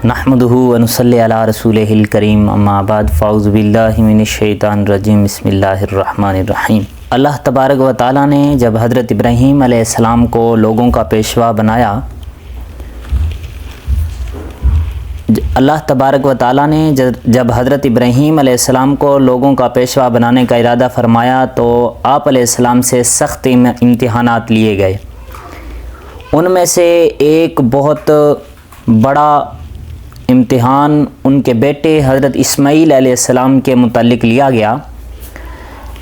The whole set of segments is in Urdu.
نحمدہ ونصلی علی رسولہ الکریم اما بعد فاعوذ باللہ من الشیطان الرجیم بسم اللہ الرحمن الرحیم۔ اللہ تبارک و تعالیٰ نے جب حضرت ابراہیم علیہ السلام کو لوگوں کا پیشوا بنایا، اللہ تبارک و تعالیٰ نے جب حضرت ابراہیم علیہ السلام کو لوگوں کا پیشوا بنانے کا ارادہ فرمایا تو آپ علیہ السلام سے سخت امتحانات لیے گئے۔ ان میں سے ایک بہت بڑا امتحان ان کے بیٹے حضرت اسماعیل علیہ السلام کے متعلق لیا گیا۔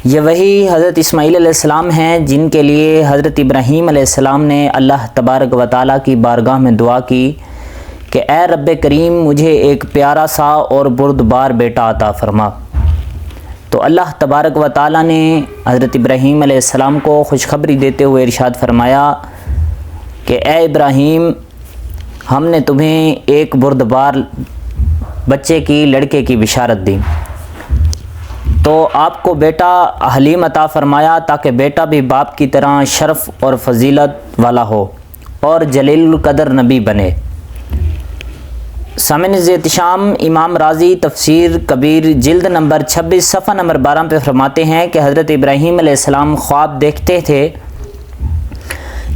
یہ وہی حضرت اسماعیل علیہ السلام ہیں جن کے لیے حضرت ابراہیم علیہ السلام نے اللہ تبارک و تعالیٰ کی بارگاہ میں دعا کی کہ اے رب کریم مجھے ایک پیارا سا اور بردبار بیٹا عطا فرما۔ تو اللہ تبارک و تعالیٰ نے حضرت ابراہیم علیہ السلام کو خوشخبری دیتے ہوئے ارشاد فرمایا کہ اے ابراہیم، ہم نے تمہیں ایک بردبار بچے کی، لڑکے کی بشارت دی، تو آپ کو بیٹا حلیم عطا فرمایا تاکہ بیٹا بھی باپ کی طرح شرف اور فضیلت والا ہو اور جلیل القدر نبی بنے۔ سامعین احتشام، امام رازی تفسیر کبیر جلد نمبر 26 صفحہ نمبر 12 پہ فرماتے ہیں کہ حضرت ابراہیم علیہ السلام خواب دیکھتے تھے،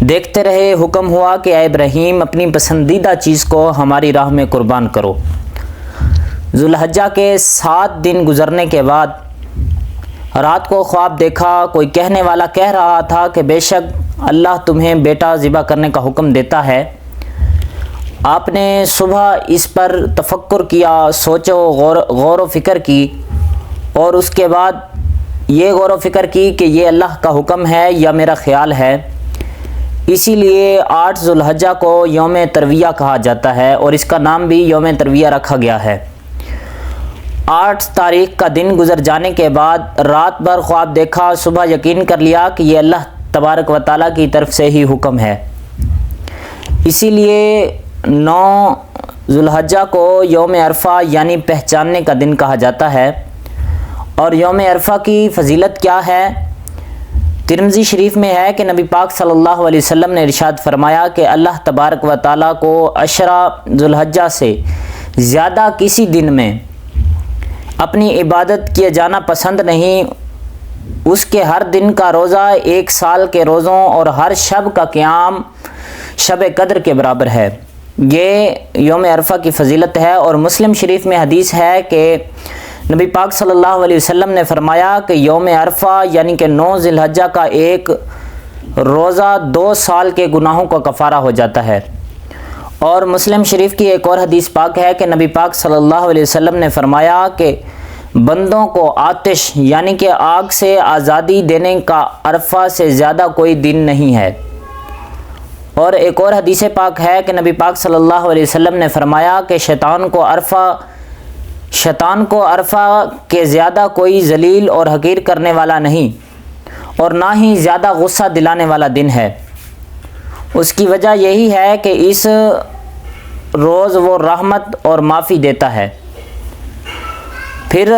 دیکھتے رہے، حکم ہوا کہ اے ابراہیم اپنی پسندیدہ چیز کو ہماری راہ میں قربان کرو۔ ذوالحجہ کے 7 دن گزرنے کے بعد رات کو خواب دیکھا، کوئی کہنے والا کہہ رہا تھا کہ بے شک اللہ تمہیں بیٹا ذبح کرنے کا حکم دیتا ہے۔ آپ نے صبح اس پر تفکر کیا، سوچو، غور و فکر کی، اور اس کے بعد یہ غور و فکر کی کہ یہ اللہ کا حکم ہے یا میرا خیال ہے۔ اسی لیے 8 ذوالحجہ کو یوم ترویہ کہا جاتا ہے اور اس کا نام بھی یوم ترویہ رکھا گیا ہے۔ 8 تاریخ کا دن گزر جانے کے بعد رات بھر خواب دیکھا، صبح یقین کر لیا کہ یہ اللہ تبارک و تعالیٰ کی طرف سے ہی حکم ہے۔ اسی لیے 9 ذوالحجہ کو یوم عرفہ یعنی پہچاننے کا دن کہا جاتا ہے۔ اور یوم عرفہ کی فضیلت کیا ہے؟ ترمذی شریف میں ہے کہ نبی پاک صلی اللہ علیہ وسلم نے ارشاد فرمایا کہ اللہ تبارک و تعالیٰ کو 10 ذوالحجہ سے زیادہ کسی دن میں اپنی عبادت کیے جانا پسند نہیں۔ اس کے ہر دن کا روزہ 1 سال کے روزوں اور ہر شب کا قیام شب قدر کے برابر ہے۔ یہ یوم عرفہ کی فضیلت ہے۔ اور مسلم شریف میں حدیث ہے کہ نبی پاک صلی اللہ علیہ وسلم نے فرمایا کہ یوم عرفہ یعنی کہ 9 ذی الحجہ کا ایک روزہ 2 سال کے گناہوں کا کفارہ ہو جاتا ہے۔ اور مسلم شریف کی ایک اور حدیث پاک ہے کہ نبی پاک صلی اللہ علیہ وسلم نے فرمایا کہ بندوں کو آتش یعنی کہ آگ سے آزادی دینے کا عرفہ سے زیادہ کوئی دن نہیں ہے۔ اور ایک اور حدیث پاک ہے کہ نبی پاک صلی اللہ علیہ وسلم نے فرمایا کہ شیطان کو عرفہ کے زیادہ کوئی ذلیل اور حقیر کرنے والا نہیں، اور نہ ہی زیادہ غصہ دلانے والا دن ہے۔ اس کی وجہ یہی ہے کہ اس روز وہ رحمت اور معافی دیتا ہے۔ پھر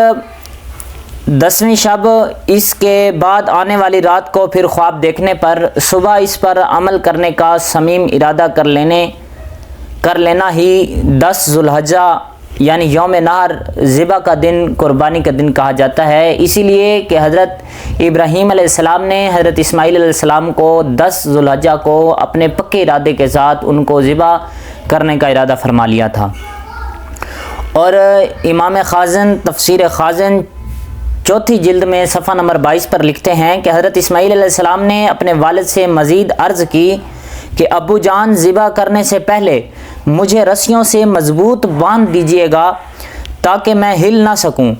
10ویں شب، اس کے بعد آنے والی رات کو پھر خواب دیکھنے پر صبح اس پر عمل کرنے کا صمیم ارادہ کر لینا ہی 10 ذوالحجہ یعنی یوم نحر ذبح کا دن، قربانی کا دن کہا جاتا ہے۔ اسی لیے کہ حضرت ابراہیم علیہ السلام نے حضرت اسماعیل علیہ السلام کو 10 ذوالحجہ کو اپنے پکے ارادے کے ساتھ ان کو ذبح کرنے کا ارادہ فرما لیا تھا۔ اور امام خازن تفسیر خازن 4 جلد میں صفحہ نمبر 22 پر لکھتے ہیں کہ حضرت اسماعیل علیہ السلام نے اپنے والد سے مزید عرض کی کہ ابو جان ذبح کرنے سے پہلے مجھے رسیوں سے مضبوط باندھ دیجیے گا تاکہ میں ہل نہ سکوں،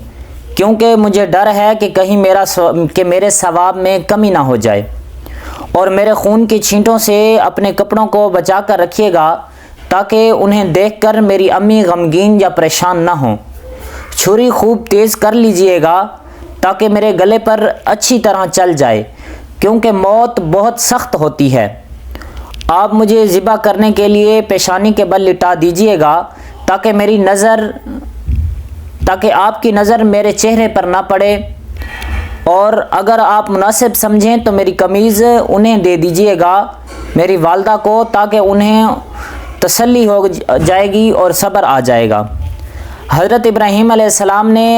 کیونکہ مجھے ڈر ہے کہ کہیں میرے ثواب میں کمی نہ ہو جائے، اور میرے خون کی چھینٹوں سے اپنے کپڑوں کو بچا کر رکھیے گا تاکہ انہیں دیکھ کر میری امی غمگین یا پریشان نہ ہوں۔ چھری خوب تیز کر لیجیے گا تاکہ میرے گلے پر اچھی طرح چل جائے، کیونکہ موت بہت سخت ہوتی ہے۔ آپ مجھے ذبح کرنے کے لیے پیشانی کے بل لٹا دیجیے گا تاکہ آپ کی نظر میرے چہرے پر نہ پڑے، اور اگر آپ مناسب سمجھیں تو میری قمیض انہیں دے دیجیے گا، میری والدہ کو، تاکہ انہیں تسلی ہو جائے گی اور صبر آ جائے گا۔ حضرت ابراہیم علیہ السلام نے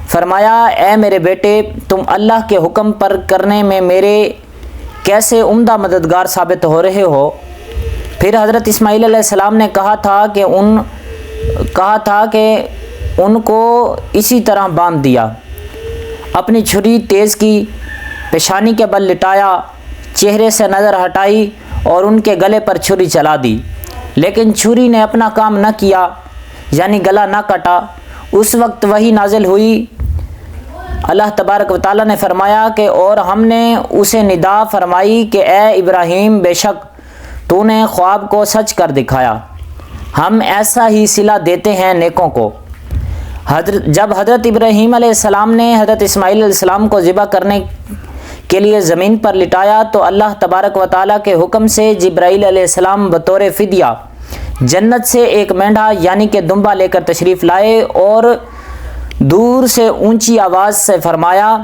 فرمایا، اے میرے بیٹے، تم اللہ کے حکم پر کرنے میں میرے کیسے عمدہ مددگار ثابت ہو رہے ہو۔ پھر حضرت اسماعیل علیہ السلام نے کہا تھا کہ ان کو اسی طرح باندھ دیا، اپنی چھری تیز کی، پیشانی کے بل لٹایا، چہرے سے نظر ہٹائی اور ان کے گلے پر چھری چلا دی، لیکن چھری نے اپنا کام نہ کیا، یعنی گلا نہ کٹا۔ اس وقت وحی نازل ہوئی، اللہ تبارک و تعالیٰ نے فرمایا کہ اور ہم نے اسے ندا فرمائی کہ اے ابراہیم، بے شک تو نے خواب کو سچ کر دکھایا، ہم ایسا ہی صلہ دیتے ہیں نیکوں کو۔ جب حضرت ابراہیم علیہ السلام نے حضرت اسماعیل علیہ السلام کو ذبح کرنے کے لیے زمین پر لٹایا تو اللہ تبارک و تعالیٰ کے حکم سے جبرائیل علیہ السلام بطور فدیہ جنت سے ایک مینڈھا یعنی کہ دمبا لے کر تشریف لائے اور دور سے اونچی آواز سے فرمایا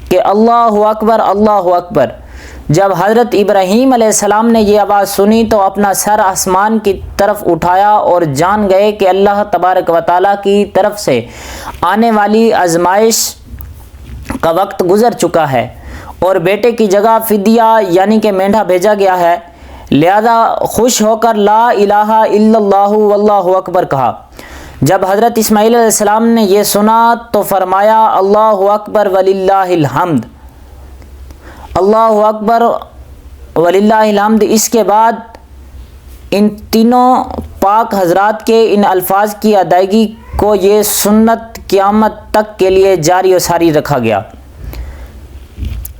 کہ اللہ اکبر، اللہ اکبر۔ جب حضرت ابراہیم علیہ السلام نے یہ آواز سنی تو اپنا سر آسمان کی طرف اٹھایا اور جان گئے کہ اللہ تبارک و تعالیٰ کی طرف سے آنے والی آزمائش کا وقت گزر چکا ہے اور بیٹے کی جگہ فدیہ یعنی کہ مینڈھا بھیجا گیا ہے، لہذا خوش ہو کر لا الہ الا اللہ واللہ اکبر کہا۔ جب حضرت اسماعیل علیہ السلام نے یہ سنا تو فرمایا اللہ اکبر وللہ الحمد، اللہ اکبر وللہ الحمد۔ اس کے بعد ان تینوں پاک حضرات کے ان الفاظ کی ادائیگی کو یہ سنت قیامت تک کے لیے جاری و ساری رکھا گیا۔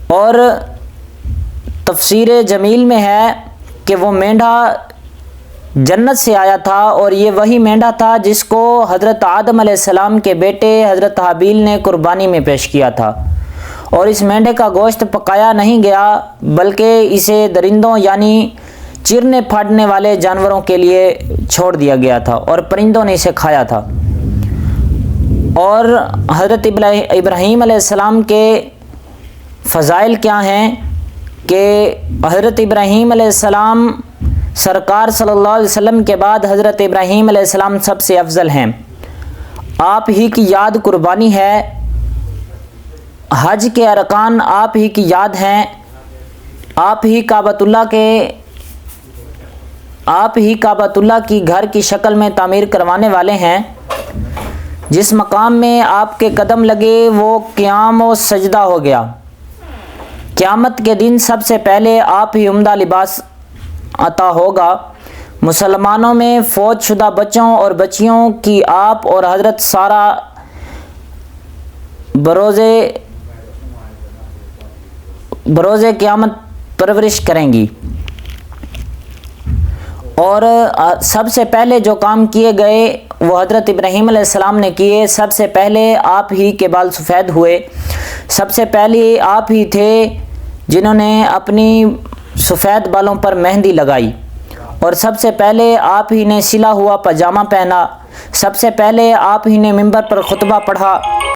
اور تفسیر جمیل میں ہے کہ وہ مینڈھا جنت سے آیا تھا اور یہ وہی مینڈھا تھا جس کو حضرت آدم علیہ السلام کے بیٹے حضرت حابیل نے قربانی میں پیش کیا تھا، اور اس مینڈھے کا گوشت پکایا نہیں گیا بلکہ اسے درندوں یعنی چرنے پھاڑنے والے جانوروں کے لیے چھوڑ دیا گیا تھا اور پرندوں نے اسے کھایا تھا۔ اور حضرت ابراہیم علیہ السلام کے فضائل کیا ہیں کہ حضرت ابراہیم علیہ السلام سرکار صلی اللہ علیہ وسلم کے بعد حضرت ابراہیم علیہ السلام سب سے افضل ہیں۔ آپ ہی کی یاد قربانی ہے، حج کے ارکان آپ ہی کی یاد ہیں، آپ ہی کعبۃ اللہ کی گھر کی شکل میں تعمیر کروانے والے ہیں۔ جس مقام میں آپ کے قدم لگے وہ قیام و سجدہ ہو گیا۔ قیامت کے دن سب سے پہلے آپ ہی عمدہ لباس عطا ہوگا۔ مسلمانوں میں فوت شدہ بچوں اور بچیوں کی آپ اور حضرت سارہ بروز قیامت پرورش کریں گی۔ اور سب سے پہلے جو کام کیے گئے وہ حضرت ابراہیم علیہ السلام نے کیے۔ سب سے پہلے آپ ہی کے بال سفید ہوئے، سب سے پہلے آپ ہی تھے جنہوں نے اپنی سفید بالوں پر مہندی لگائی، اور سب سے پہلے آپ ہی نے سلا ہوا پاجامہ پہنا، سب سے پہلے آپ ہی نے ممبر پر خطبہ پڑھا۔